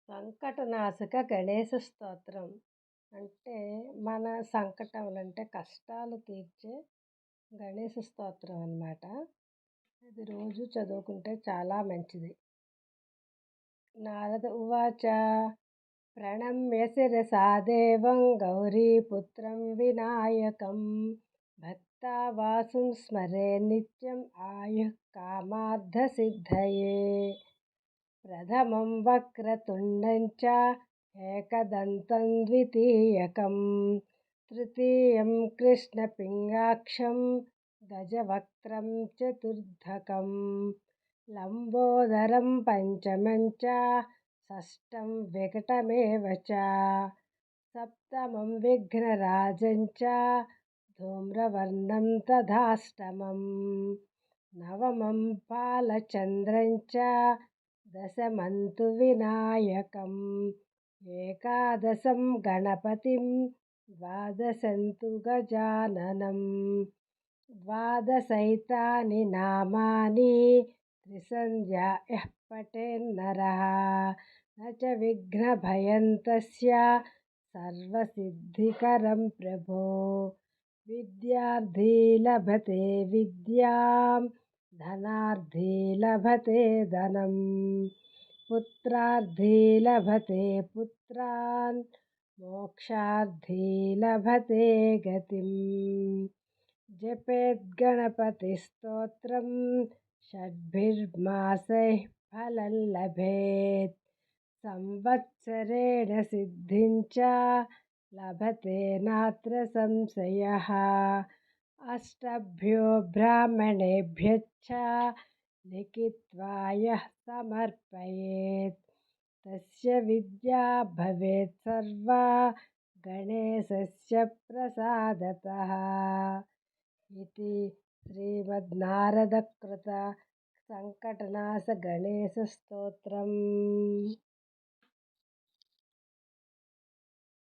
సంకటనాశక గణేశ స్తోత్రం అంటే మన సంకటములంటే కష్టాలు తీర్చే గణేశ స్తోత్రం అన్నమాట. ఇది రోజు చదువుకుంటే చాలా మంచిది. నారద ఉవాచ ప్రణమ్య శిరసా దేవం గౌరీపుత్రం వినాయకం భక్తావాసుం స్మరే నిత్యం ఆయుః కామార్థసిద్ధయే ప్రథమం వక్రతుండం చ ఏకదంతం ద్వితీయకం తృతీయం కృష్ణపింగాక్షం గజవక్త్రం చతుర్థకం లంబోదరం పంచమం చ షష్టం వికటమేవ చ సప్తమం విఘ్నరాజం చ ధూమ్రవర్ణం తథాష్టమం నవమం బాలచంద్రం చ దశమంతు వినాయకం ఏకాదశం గణపతిం ద్వాదశంతు గజాననం ద్వాదశైతాని నామాని త్రిసంధ్యా యః పఠేన్నరః న చ విఘ్నభయం తస్య సర్వసిద్ధికరం ప్రభో విద్యార్థి లభతే విద్యాం ధనార్థి లభతే ధనం పుత్రార్థి లభతే పుత్రాన్ మోక్షార్థి లభతే గతిం జపేద్గణపతి స్తోత్రం షడ్భిర్మాసైః ఫలం లభేత్ సంవత్సరేణ సిద్ధిం చ లభతే నాత్ర సంశయః అష్టభ్యో బ్రాహ్మణేభ్యశ్చ లిఖిత్వా యః సమర్పయేత్ తస్య విద్యా భవేత్ సర్వా గణేశస్య ప్రసాదతః ఇది శ్రీమన్నారదకృత సంకటనాశ గణేశ స్తోత్రం.